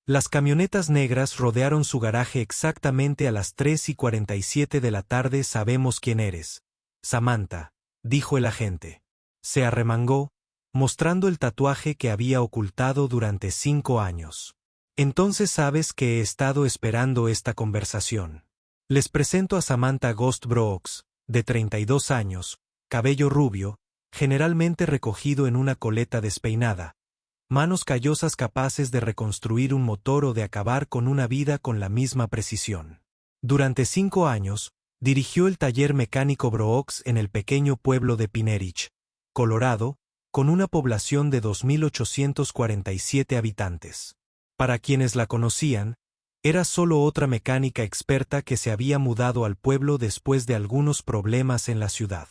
Las camionetas negras rodearon su garaje exactamente a las 3:47 de la tarde. Sabemos quién eres, Samantha, dijo el agente. Se arremangó, mostrando el tatuaje que había ocultado durante 5 años. Entonces sabes que he estado esperando esta conversación. Les presento a Samantha Ghost Brooks, de 32 años, cabello rubio, generalmente recogido en una coleta despeinada, manos callosas capaces de reconstruir un motor o de acabar con una vida con la misma precisión. Durante 5 años, dirigió el taller mecánico Brooks en el pequeño pueblo de Pinnerich, Colorado, con una población de 2.847 habitantes. Para quienes la conocían, era solo otra mecánica experta que se había mudado al pueblo después de algunos problemas en la ciudad.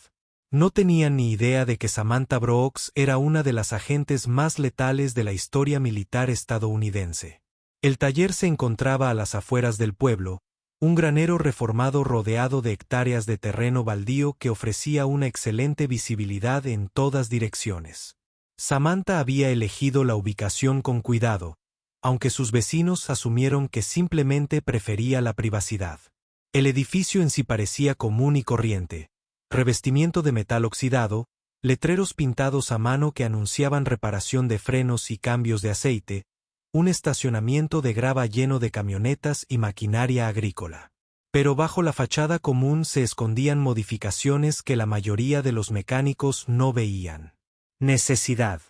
No tenían ni idea de que Samantha Brooks era una de las agentes más letales de la historia militar estadounidense. El taller se encontraba a las afueras del pueblo, un granero reformado rodeado de hectáreas de terreno baldío que ofrecía una excelente visibilidad en todas direcciones. Samantha había elegido la ubicación con cuidado, aunque sus vecinos asumieron que simplemente prefería la privacidad. El edificio en sí parecía común y corriente. Revestimiento de metal oxidado, letreros pintados a mano que anunciaban reparación de frenos y cambios de aceite, un estacionamiento de grava lleno de camionetas y maquinaria agrícola. Pero bajo la fachada común se escondían modificaciones que la mayoría de los mecánicos no veían. Necesidad.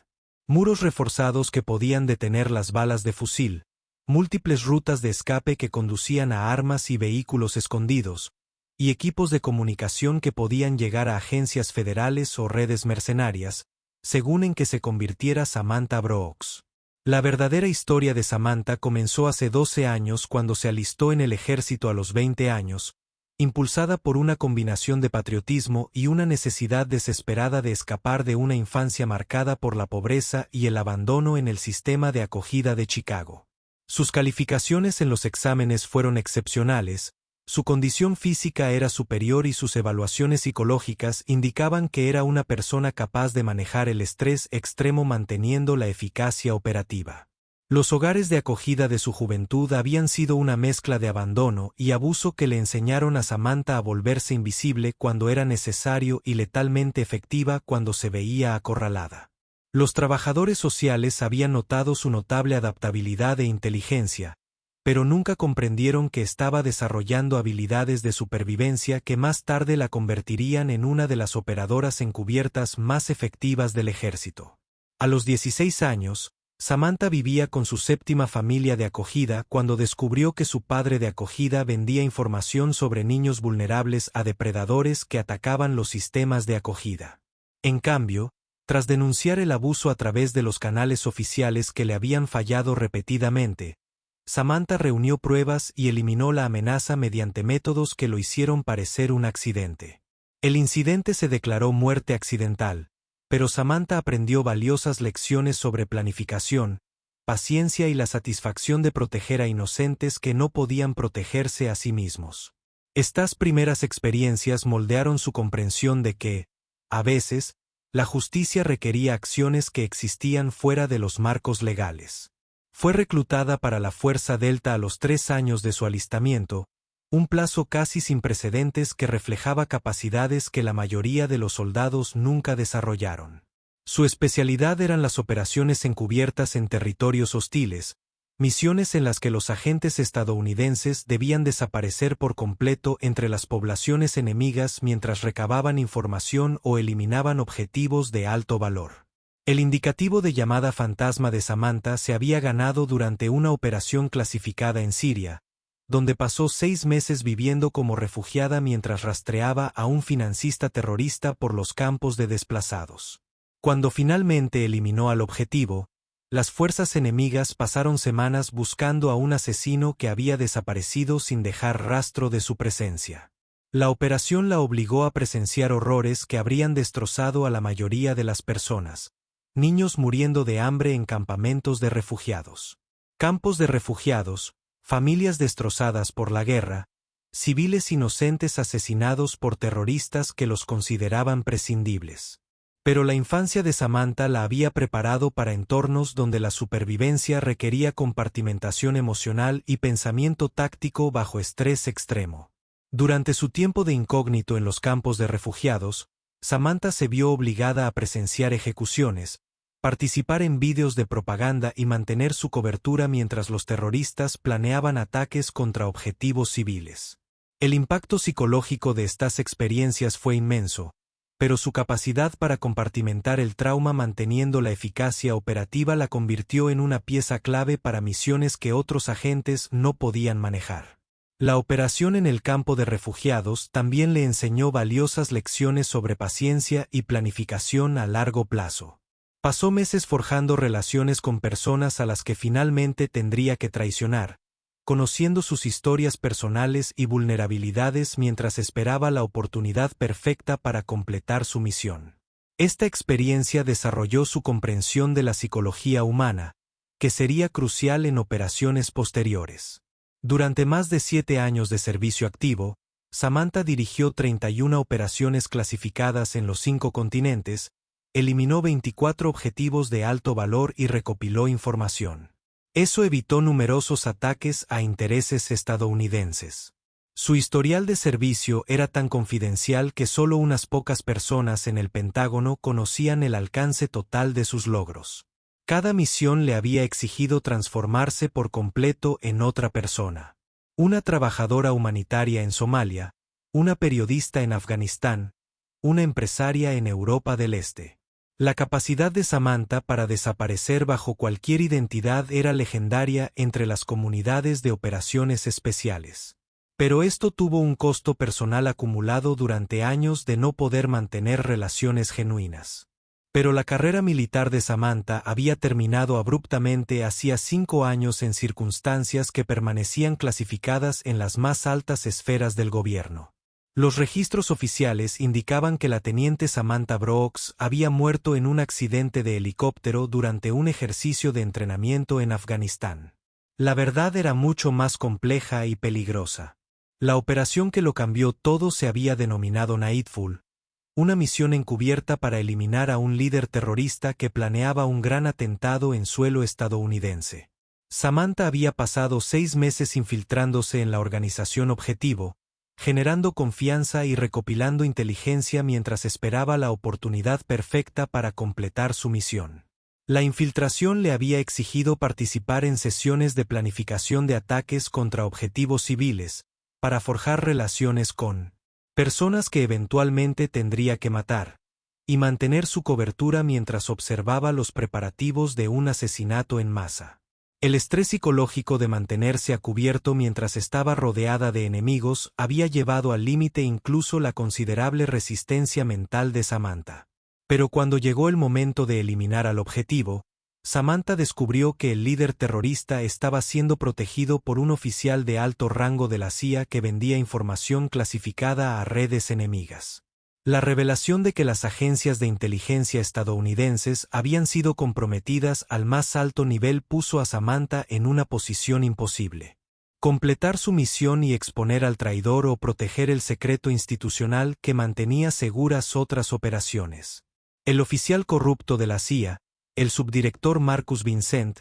Muros reforzados que podían detener las balas de fusil, múltiples rutas de escape que conducían a armas y vehículos escondidos, y equipos de comunicación que podían llegar a agencias federales o redes mercenarias, según en que se convirtiera Samantha Brooks. La verdadera historia de Samantha comenzó hace 12 años cuando se alistó en el ejército a los 20 años, impulsada por una combinación de patriotismo y una necesidad desesperada de escapar de una infancia marcada por la pobreza y el abandono en el sistema de acogida de Chicago. Sus calificaciones en los exámenes fueron excepcionales, su condición física era superior y sus evaluaciones psicológicas indicaban que era una persona capaz de manejar el estrés extremo manteniendo la eficacia operativa. Los hogares de acogida de su juventud habían sido una mezcla de abandono y abuso que le enseñaron a Samantha a volverse invisible cuando era necesario y letalmente efectiva cuando se veía acorralada. Los trabajadores sociales habían notado su notable adaptabilidad e inteligencia, pero nunca comprendieron que estaba desarrollando habilidades de supervivencia que más tarde la convertirían en una de las operadoras encubiertas más efectivas del ejército. A los 16 años, Samantha vivía con su séptima familia de acogida cuando descubrió que su padre de acogida vendía información sobre niños vulnerables a depredadores que atacaban los sistemas de acogida. En cambio, tras denunciar el abuso a través de los canales oficiales que le habían fallado repetidamente, Samantha reunió pruebas y eliminó la amenaza mediante métodos que lo hicieron parecer un accidente. El incidente se declaró muerte accidental, pero Samantha aprendió valiosas lecciones sobre planificación, paciencia y la satisfacción de proteger a inocentes que no podían protegerse a sí mismos. Estas primeras experiencias moldearon su comprensión de que, a veces, la justicia requería acciones que existían fuera de los marcos legales. Fue reclutada para la Fuerza Delta a los 3 años de su alistamiento, un plazo casi sin precedentes que reflejaba capacidades que la mayoría de los soldados nunca desarrollaron. Su especialidad eran las operaciones encubiertas en territorios hostiles, misiones en las que los agentes estadounidenses debían desaparecer por completo entre las poblaciones enemigas mientras recababan información o eliminaban objetivos de alto valor. El indicativo de llamada fantasma de Samantha se había ganado durante una operación clasificada en Siria, donde pasó 6 meses viviendo como refugiada mientras rastreaba a un financista terrorista por los campos de desplazados. Cuando finalmente eliminó al objetivo, las fuerzas enemigas pasaron semanas buscando a un asesino que había desaparecido sin dejar rastro de su presencia. La operación la obligó a presenciar horrores que habrían destrozado a la mayoría de las personas. Niños muriendo de hambre en campamentos de refugiados. Campos de refugiados, familias destrozadas por la guerra, civiles inocentes asesinados por terroristas que los consideraban prescindibles. Pero la infancia de Samantha la había preparado para entornos donde la supervivencia requería compartimentación emocional y pensamiento táctico bajo estrés extremo. Durante su tiempo de incógnito en los campos de refugiados, Samantha se vio obligada a presenciar ejecuciones, participar en vídeos de propaganda y mantener su cobertura mientras los terroristas planeaban ataques contra objetivos civiles. El impacto psicológico de estas experiencias fue inmenso, pero su capacidad para compartimentar el trauma manteniendo la eficacia operativa la convirtió en una pieza clave para misiones que otros agentes no podían manejar. La operación en el campo de refugiados también le enseñó valiosas lecciones sobre paciencia y planificación a largo plazo. Pasó meses forjando relaciones con personas a las que finalmente tendría que traicionar, conociendo sus historias personales y vulnerabilidades mientras esperaba la oportunidad perfecta para completar su misión. Esta experiencia desarrolló su comprensión de la psicología humana, que sería crucial en operaciones posteriores. Durante más de 7 años de servicio activo, Samantha dirigió 31 operaciones clasificadas en los 5 continentes, eliminó 24 objetivos de alto valor y recopiló información. Eso evitó numerosos ataques a intereses estadounidenses. Su historial de servicio era tan confidencial que solo unas pocas personas en el Pentágono conocían el alcance total de sus logros. Cada misión le había exigido transformarse por completo en otra persona. Una trabajadora humanitaria en Somalia, una periodista en Afganistán, una empresaria en Europa del Este. La capacidad de Samantha para desaparecer bajo cualquier identidad era legendaria entre las comunidades de operaciones especiales. Pero esto tuvo un costo personal acumulado durante años de no poder mantener relaciones genuinas. Pero la carrera militar de Samantha había terminado abruptamente hacía 5 años en circunstancias que permanecían clasificadas en las más altas esferas del gobierno. Los registros oficiales indicaban que la teniente Samantha Brooks había muerto en un accidente de helicóptero durante un ejercicio de entrenamiento en Afganistán. La verdad era mucho más compleja y peligrosa. La operación que lo cambió todo se había denominado Nightfall, una misión encubierta para eliminar a un líder terrorista que planeaba un gran atentado en suelo estadounidense. Samantha había pasado 6 meses infiltrándose en la organización objetivo, generando confianza y recopilando inteligencia mientras esperaba la oportunidad perfecta para completar su misión. La infiltración le había exigido participar en sesiones de planificación de ataques contra objetivos civiles, para forjar relaciones con personas que eventualmente tendría que matar, y mantener su cobertura mientras observaba los preparativos de un asesinato en masa. El estrés psicológico de mantenerse a cubierto mientras estaba rodeada de enemigos había llevado al límite incluso la considerable resistencia mental de Samantha. Pero cuando llegó el momento de eliminar al objetivo, Samantha descubrió que el líder terrorista estaba siendo protegido por un oficial de alto rango de la CIA que vendía información clasificada a redes enemigas. La revelación de que las agencias de inteligencia estadounidenses habían sido comprometidas al más alto nivel puso a Samantha en una posición imposible. Completar su misión y exponer al traidor o proteger el secreto institucional que mantenía seguras otras operaciones. El oficial corrupto de la CIA, el subdirector Marcus Vincent,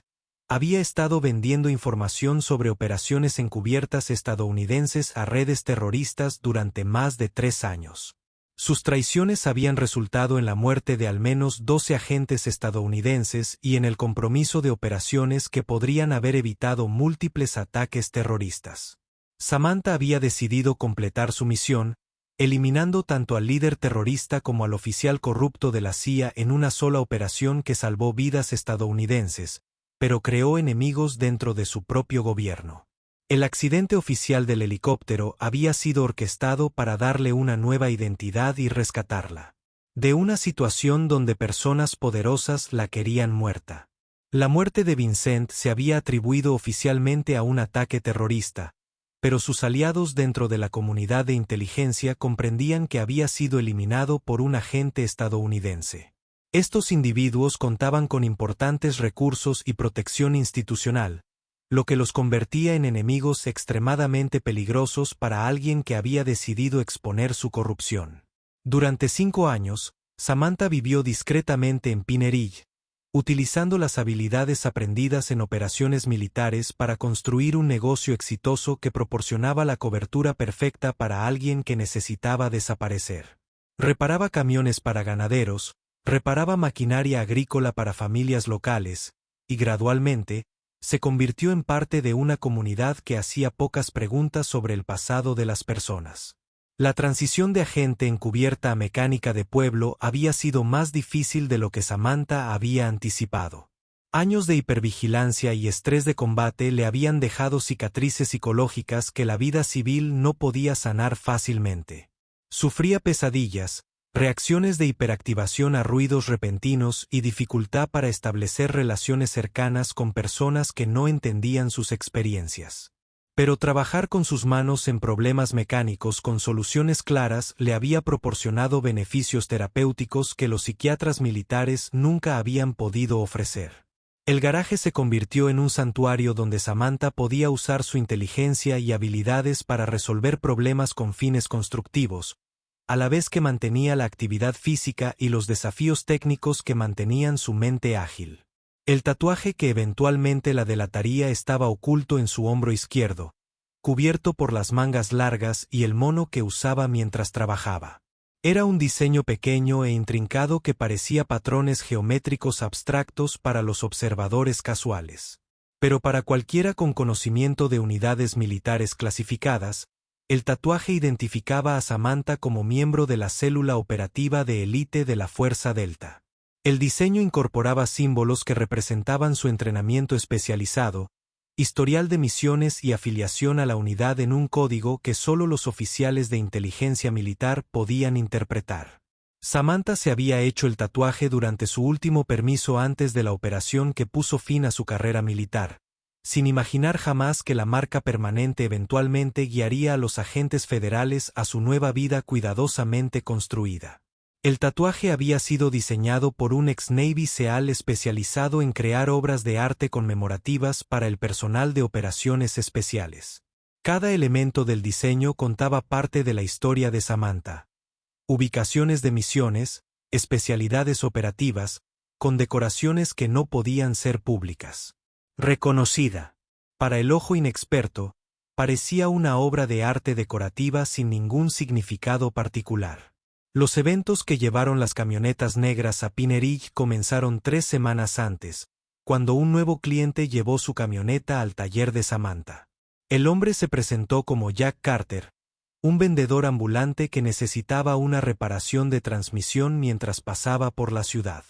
había estado vendiendo información sobre operaciones encubiertas estadounidenses a redes terroristas durante más de 3 años. Sus traiciones habían resultado en la muerte de al menos 12 agentes estadounidenses y en el compromiso de operaciones que podrían haber evitado múltiples ataques terroristas. Samantha había decidido completar su misión, eliminando tanto al líder terrorista como al oficial corrupto de la CIA en una sola operación que salvó vidas estadounidenses, pero creó enemigos dentro de su propio gobierno. El accidente oficial del helicóptero había sido orquestado para darle una nueva identidad y rescatarla de una situación donde personas poderosas la querían muerta. La muerte de Vincent se había atribuido oficialmente a un ataque terrorista, pero sus aliados dentro de la comunidad de inteligencia comprendían que había sido eliminado por un agente estadounidense. Estos individuos contaban con importantes recursos y protección institucional, lo que los convertía en enemigos extremadamente peligrosos para alguien que había decidido exponer su corrupción. Durante 5 años, Samantha vivió discretamente en Pine Ridge, utilizando las habilidades aprendidas en operaciones militares para construir un negocio exitoso que proporcionaba la cobertura perfecta para alguien que necesitaba desaparecer. Reparaba camiones para ganaderos, reparaba maquinaria agrícola para familias locales, y gradualmente, se convirtió en parte de una comunidad que hacía pocas preguntas sobre el pasado de las personas. La transición de agente encubierta a mecánica de pueblo había sido más difícil de lo que Samantha había anticipado. Años de hipervigilancia y estrés de combate le habían dejado cicatrices psicológicas que la vida civil no podía sanar fácilmente. Sufría pesadillas, reacciones de hiperactivación a ruidos repentinos y dificultad para establecer relaciones cercanas con personas que no entendían sus experiencias. Pero trabajar con sus manos en problemas mecánicos con soluciones claras le había proporcionado beneficios terapéuticos que los psiquiatras militares nunca habían podido ofrecer. El garaje se convirtió en un santuario donde Samantha podía usar su inteligencia y habilidades para resolver problemas con fines constructivos, a la vez que mantenía la actividad física y los desafíos técnicos que mantenían su mente ágil. El tatuaje que eventualmente la delataría estaba oculto en su hombro izquierdo, cubierto por las mangas largas y el mono que usaba mientras trabajaba. Era un diseño pequeño e intrincado que parecía patrones geométricos abstractos para los observadores casuales. Pero para cualquiera con conocimiento de unidades militares clasificadas, el tatuaje identificaba a Samantha como miembro de la célula operativa de élite de la Fuerza Delta. El diseño incorporaba símbolos que representaban su entrenamiento especializado, historial de misiones y afiliación a la unidad en un código que solo los oficiales de inteligencia militar podían interpretar. Samantha se había hecho el tatuaje durante su último permiso antes de la operación que puso fin a su carrera militar, sin imaginar jamás que la marca permanente eventualmente guiaría a los agentes federales a su nueva vida cuidadosamente construida. El tatuaje había sido diseñado por un ex-Navy SEAL especializado en crear obras de arte conmemorativas para el personal de operaciones especiales. Cada elemento del diseño contaba parte de la historia de Samantha. Ubicaciones de misiones, especialidades operativas, condecoraciones que no podían ser públicas. Reconocida. Para el ojo inexperto, parecía una obra de arte decorativa sin ningún significado particular. Los eventos que llevaron las camionetas negras a Pine Ridge comenzaron 3 semanas antes, cuando un nuevo cliente llevó su camioneta al taller de Samantha. El hombre se presentó como Jack Carter, un vendedor ambulante que necesitaba una reparación de transmisión mientras pasaba por la ciudad.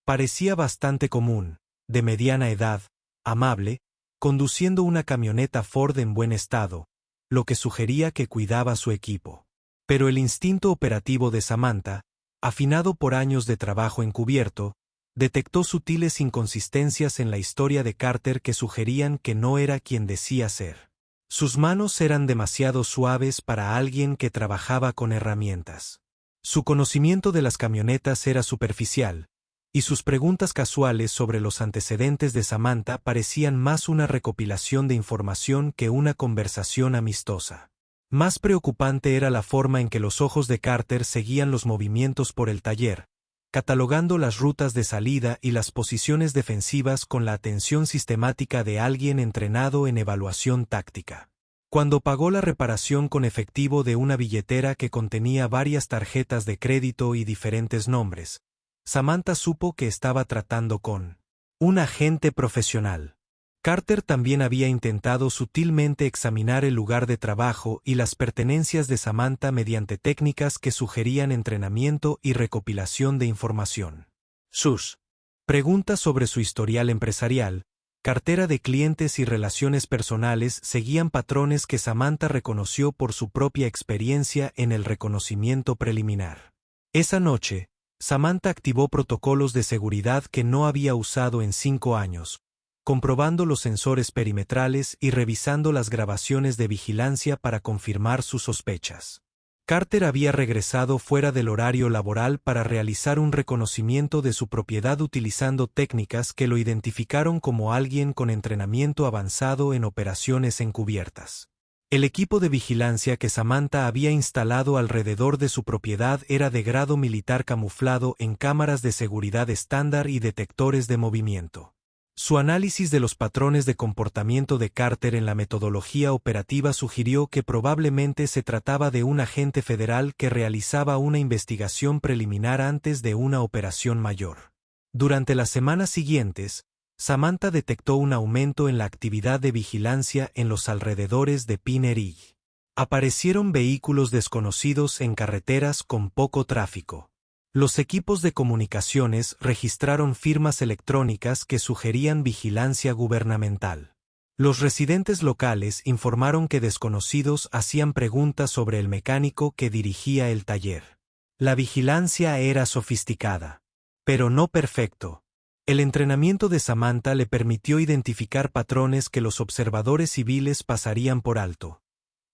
Parecía bastante común, de mediana edad, amable, conduciendo una camioneta Ford en buen estado, lo que sugería que cuidaba su equipo. Pero el instinto operativo de Samantha, afinado por años de trabajo encubierto, detectó sutiles inconsistencias en la historia de Carter que sugerían que no era quien decía ser. Sus manos eran demasiado suaves para alguien que trabajaba con herramientas. Su conocimiento de las camionetas era superficial, y sus preguntas casuales sobre los antecedentes de Samantha parecían más una recopilación de información que una conversación amistosa. Más preocupante era la forma en que los ojos de Carter seguían los movimientos por el taller, catalogando las rutas de salida y las posiciones defensivas con la atención sistemática de alguien entrenado en evaluación táctica. Cuando pagó la reparación con efectivo de una billetera que contenía varias tarjetas de crédito y diferentes nombres, Samantha supo que estaba tratando con un agente profesional. Carter también había intentado sutilmente examinar el lugar de trabajo y las pertenencias de Samantha mediante técnicas que sugerían entrenamiento y recopilación de información. Sus preguntas sobre su historial empresarial, cartera de clientes y relaciones personales seguían patrones que Samantha reconoció por su propia experiencia en el reconocimiento preliminar. Esa noche, Samantha activó protocolos de seguridad que no había usado en 5 años, comprobando los sensores perimetrales y revisando las grabaciones de vigilancia para confirmar sus sospechas. Carter había regresado fuera del horario laboral para realizar un reconocimiento de su propiedad utilizando técnicas que lo identificaron como alguien con entrenamiento avanzado en operaciones encubiertas. El equipo de vigilancia que Samantha había instalado alrededor de su propiedad era de grado militar camuflado en cámaras de seguridad estándar y detectores de movimiento. Su análisis de los patrones de comportamiento de Carter en la metodología operativa sugirió que probablemente se trataba de un agente federal que realizaba una investigación preliminar antes de una operación mayor. Durante las semanas siguientes, Samantha detectó un aumento en la actividad de vigilancia en los alrededores de Pine Ridge. Aparecieron vehículos desconocidos en carreteras con poco tráfico. Los equipos de comunicaciones registraron firmas electrónicas que sugerían vigilancia gubernamental. Los residentes locales informaron que desconocidos hacían preguntas sobre el mecánico que dirigía el taller. La vigilancia era sofisticada, pero no perfecto. El entrenamiento de Samantha le permitió identificar patrones que los observadores civiles pasarían por alto.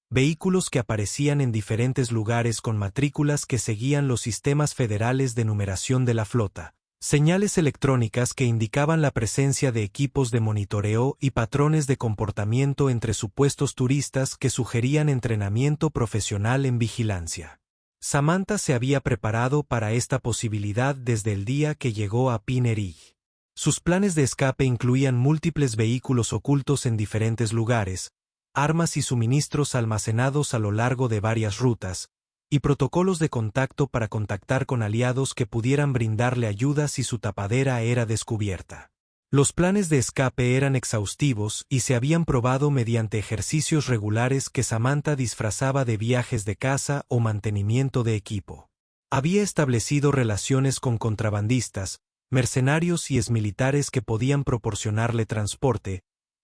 Vehículos que aparecían en diferentes lugares con matrículas que seguían los sistemas federales de numeración de la flota, señales electrónicas que indicaban la presencia de equipos de monitoreo y patrones de comportamiento entre supuestos turistas que sugerían entrenamiento profesional en vigilancia. Samantha se había preparado para esta posibilidad desde el día que llegó a Pine Ridge. Sus planes de escape incluían múltiples vehículos ocultos en diferentes lugares, armas y suministros almacenados a lo largo de varias rutas, y protocolos de contacto para contactar con aliados que pudieran brindarle ayuda si su tapadera era descubierta. Los planes de escape eran exhaustivos y se habían probado mediante ejercicios regulares que Samantha disfrazaba de viajes de caza o mantenimiento de equipo. Había establecido relaciones con contrabandistas, mercenarios y exmilitares que podían proporcionarle transporte,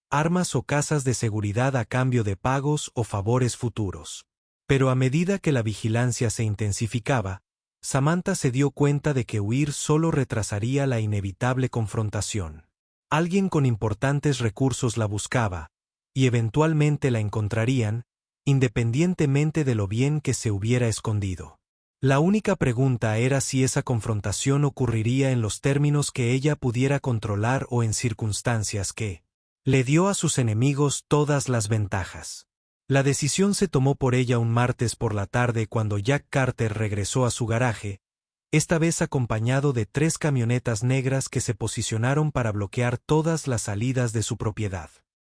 armas o casas de seguridad a cambio de pagos o favores futuros. Pero a medida que la vigilancia se intensificaba, Samantha se dio cuenta de que huir solo retrasaría la inevitable confrontación. Alguien con importantes recursos la buscaba, y eventualmente la encontrarían, independientemente de lo bien que se hubiera escondido. La única pregunta era si esa confrontación ocurriría en los términos que ella pudiera controlar o en circunstancias que le dio a sus enemigos todas las ventajas. La decisión se tomó por ella un martes por la tarde cuando Jack Carter regresó a su garaje, esta vez acompañado de 3 camionetas negras que se posicionaron para bloquear todas las salidas de su propiedad.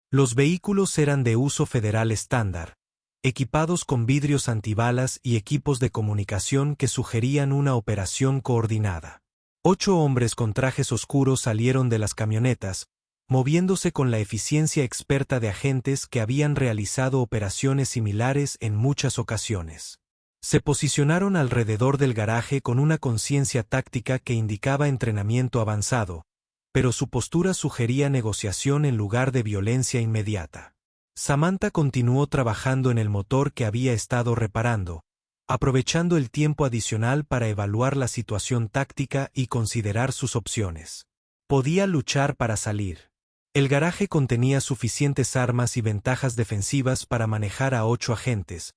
Los vehículos eran de uso federal estándar, equipados con vidrios antibalas y equipos de comunicación que sugerían una operación coordinada. 8 hombres con trajes oscuros salieron de las camionetas, moviéndose con la eficiencia experta de agentes que habían realizado operaciones similares en muchas ocasiones. Se posicionaron alrededor del garaje con una conciencia táctica que indicaba entrenamiento avanzado, pero su postura sugería negociación en lugar de violencia inmediata. Samantha continuó trabajando en el motor que había estado reparando, aprovechando el tiempo adicional para evaluar la situación táctica y considerar sus opciones. Podía luchar para salir. El garaje contenía suficientes armas y ventajas defensivas para manejar a 8 agentes,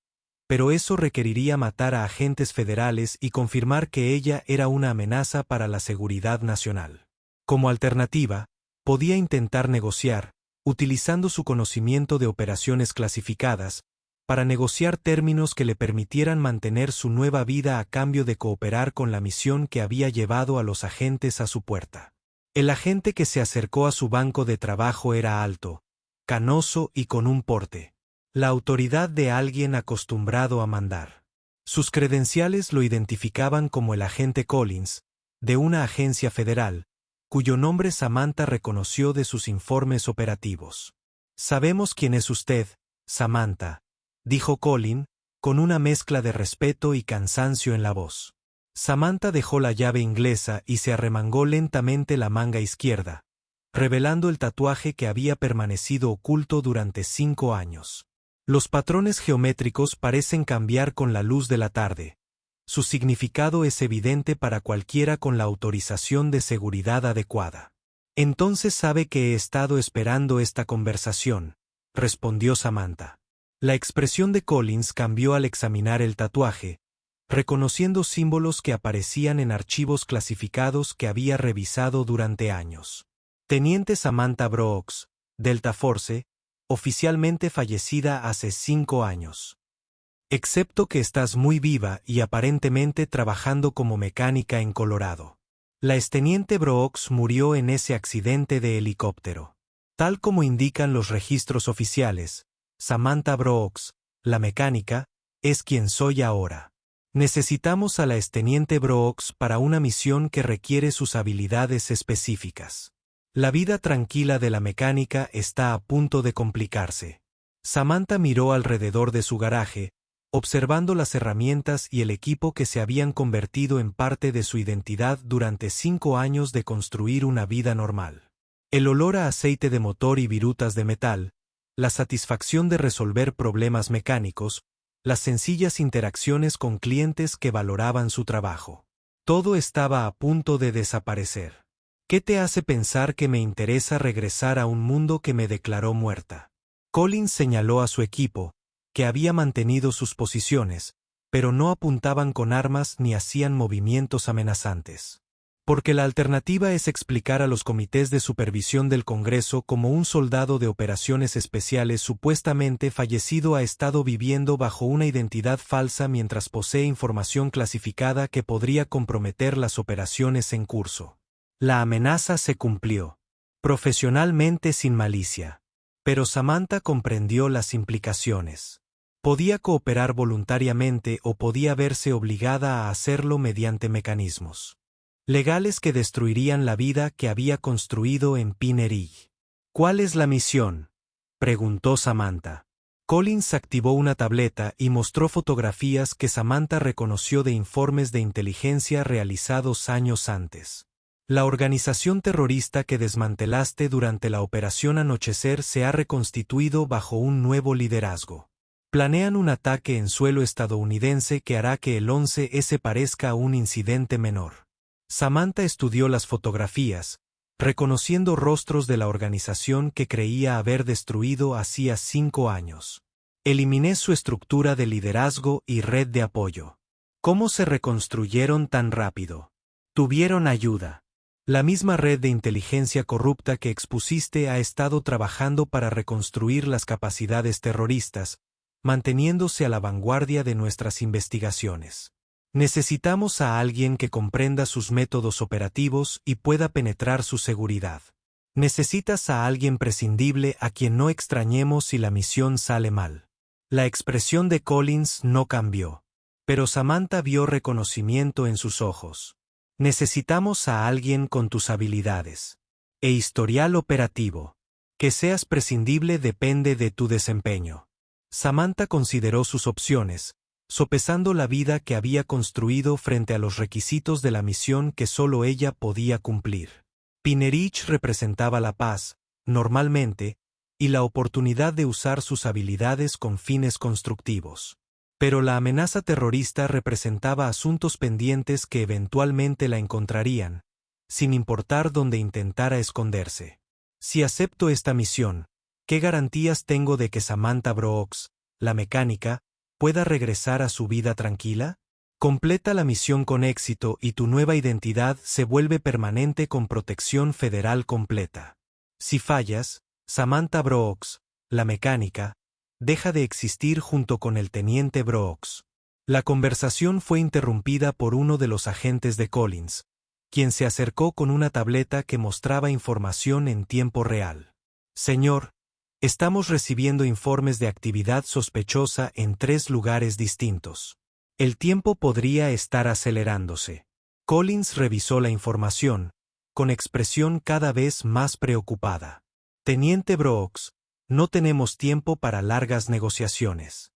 pero eso requeriría matar a agentes federales y confirmar que ella era una amenaza para la seguridad nacional. Como alternativa, podía intentar negociar, utilizando su conocimiento de operaciones clasificadas, para negociar términos que le permitieran mantener su nueva vida a cambio de cooperar con la misión que había llevado a los agentes a su puerta. El agente que se acercó a su banco de trabajo era alto, canoso y con un porte. La autoridad de alguien acostumbrado a mandar. Sus credenciales lo identificaban como el agente Collins, de una agencia federal, cuyo nombre Samantha reconoció de sus informes operativos. «Sabemos quién es usted, Samantha», dijo Collins, con una mezcla de respeto y cansancio en la voz. Samantha dejó la llave inglesa y se arremangó lentamente la manga izquierda, revelando el tatuaje que había permanecido oculto durante 5 años. Los patrones geométricos parecen cambiar con la luz de la tarde. Su significado es evidente para cualquiera con la autorización de seguridad adecuada. Entonces sabe que he estado esperando esta conversación, respondió Samantha. La expresión de Collins cambió al examinar el tatuaje, reconociendo símbolos que aparecían en archivos clasificados que había revisado durante años. Teniente Samantha Brooks, Delta Force, oficialmente fallecida hace 5 años. Excepto que estás muy viva y aparentemente trabajando como mecánica en Colorado. La exteniente Brooks murió en ese accidente de helicóptero. Tal como indican los registros oficiales, Samantha Brooks, la mecánica, es quien soy ahora. Necesitamos a la exteniente Brooks para una misión que requiere sus habilidades específicas. La vida tranquila de la mecánica está a punto de complicarse. Samantha miró alrededor de su garaje, observando las herramientas y el equipo que se habían convertido en parte de su identidad durante 5 años de construir una vida normal. El olor a aceite de motor y virutas de metal, la satisfacción de resolver problemas mecánicos, las sencillas interacciones con clientes que valoraban su trabajo. Todo estaba a punto de desaparecer. ¿Qué te hace pensar que me interesa regresar a un mundo que me declaró muerta? Collins señaló a su equipo, que había mantenido sus posiciones, pero no apuntaban con armas ni hacían movimientos amenazantes. Porque la alternativa es explicar a los comités de supervisión del Congreso cómo un soldado de operaciones especiales supuestamente fallecido ha estado viviendo bajo una identidad falsa mientras posee información clasificada que podría comprometer las operaciones en curso. La amenaza se cumplió. Profesionalmente sin malicia. Pero Samantha comprendió las implicaciones. Podía cooperar voluntariamente o podía verse obligada a hacerlo mediante mecanismos legales que destruirían la vida que había construido en Pine Ridge. ¿Cuál es la misión?, preguntó Samantha. Collins activó una tableta y mostró fotografías que Samantha reconoció de informes de inteligencia realizados años antes. La organización terrorista que desmantelaste durante la Operación Anochecer se ha reconstituido bajo un nuevo liderazgo. Planean un ataque en suelo estadounidense que hará que el 11S parezca un incidente menor. Samantha estudió las fotografías, reconociendo rostros de la organización que creía haber destruido hacía 5 años. Eliminé su estructura de liderazgo y red de apoyo. ¿Cómo se reconstruyeron tan rápido? Tuvieron ayuda. La misma red de inteligencia corrupta que expusiste ha estado trabajando para reconstruir las capacidades terroristas, manteniéndose a la vanguardia de nuestras investigaciones. Necesitamos a alguien que comprenda sus métodos operativos y pueda penetrar su seguridad. Necesitas a alguien prescindible a quien no extrañemos si la misión sale mal. La expresión de Collins no cambió, pero Samantha vio reconocimiento en sus ojos. Necesitamos a alguien con tus habilidades e historial operativo. Que seas prescindible depende de tu desempeño. Samantha consideró sus opciones, sopesando la vida que había construido frente a los requisitos de la misión que solo ella podía cumplir. Pine Ridge representaba la paz, normalmente, y la oportunidad de usar sus habilidades con fines constructivos. Pero la amenaza terrorista representaba asuntos pendientes que eventualmente la encontrarían, sin importar dónde intentara esconderse. Si acepto esta misión, ¿qué garantías tengo de que Samantha Brooks, la mecánica, pueda regresar a su vida tranquila? Completa la misión con éxito y tu nueva identidad se vuelve permanente con protección federal completa. Si fallas, Samantha Brooks, la mecánica, deja de existir junto con el teniente Brooks. La conversación fue interrumpida por uno de los agentes de Collins, quien se acercó con una tableta que mostraba información en tiempo real. Señor, estamos recibiendo informes de actividad sospechosa en 3 lugares distintos. El tiempo podría estar acelerándose. Collins revisó la información, con expresión cada vez más preocupada. Teniente Brooks, no tenemos tiempo para largas negociaciones.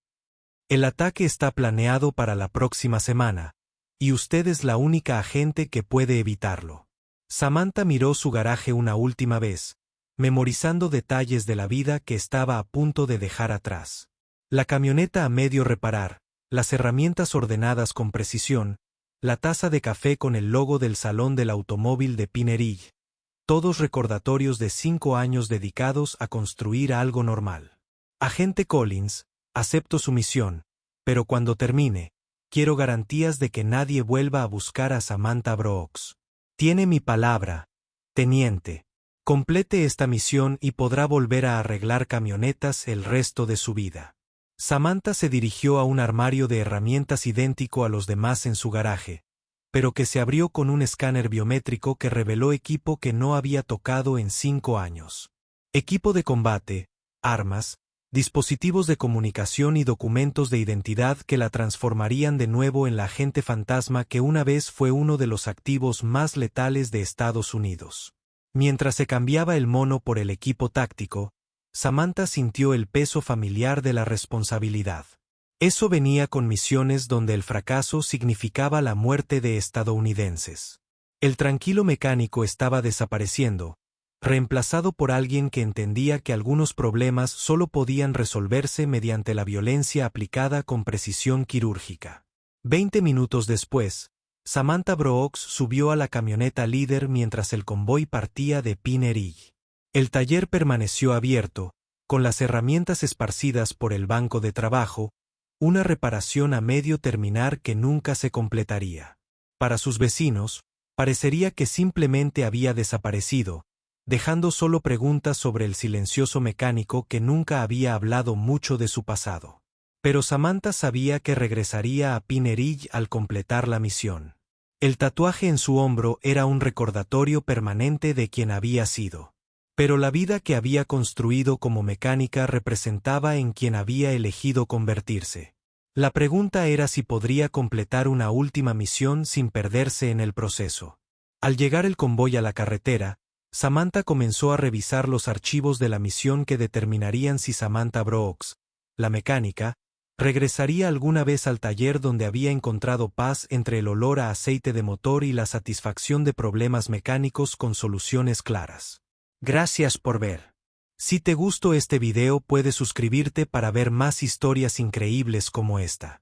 El ataque está planeado para la próxima semana, y usted es la única agente que puede evitarlo. Samantha miró su garaje una última vez, memorizando detalles de la vida que estaba a punto de dejar atrás. La camioneta a medio reparar, las herramientas ordenadas con precisión, la taza de café con el logo del salón del automóvil de Pine Ridge, todos recordatorios de 5 años dedicados a construir algo normal. Agente Collins, acepto su misión, pero cuando termine, quiero garantías de que nadie vuelva a buscar a Samantha Brooks. Tiene mi palabra, teniente, Complete esta misión y podrá volver a arreglar camionetas el resto de su vida. Samantha se dirigió a un armario de herramientas idéntico a los demás en su garaje, pero que se abrió con un escáner biométrico que reveló equipo que no había tocado en 5 años. Equipo de combate, armas, dispositivos de comunicación y documentos de identidad que la transformarían de nuevo en la agente fantasma que una vez fue uno de los activos más letales de Estados Unidos. Mientras se cambiaba el mono por el equipo táctico, Samantha sintió el peso familiar de la responsabilidad. Eso venía con misiones donde el fracaso significaba la muerte de estadounidenses. El tranquilo mecánico estaba desapareciendo, reemplazado por alguien que entendía que algunos problemas solo podían resolverse mediante la violencia aplicada con precisión quirúrgica. 20 minutos después, Samantha Brooks subió a la camioneta líder mientras el convoy partía de Pine Ridge. El taller permaneció abierto, con las herramientas esparcidas por el banco de trabajo, una reparación a medio terminar que nunca se completaría. Para sus vecinos, parecería que simplemente había desaparecido, dejando solo preguntas sobre el silencioso mecánico que nunca había hablado mucho de su pasado. Pero Samantha sabía que regresaría a Pine Ridge al completar la misión. El tatuaje en su hombro era un recordatorio permanente de quien había sido. Pero la vida que había construido como mecánica representaba en quien había elegido convertirse. La pregunta era si podría completar una última misión sin perderse en el proceso. Al llegar el convoy a la carretera, Samantha comenzó a revisar los archivos de la misión que determinarían si Samantha Brooks, la mecánica, regresaría alguna vez al taller donde había encontrado paz entre el olor a aceite de motor y la satisfacción de problemas mecánicos con soluciones claras. Gracias por ver. Si te gustó este video puedes suscribirte para ver más historias increíbles como esta.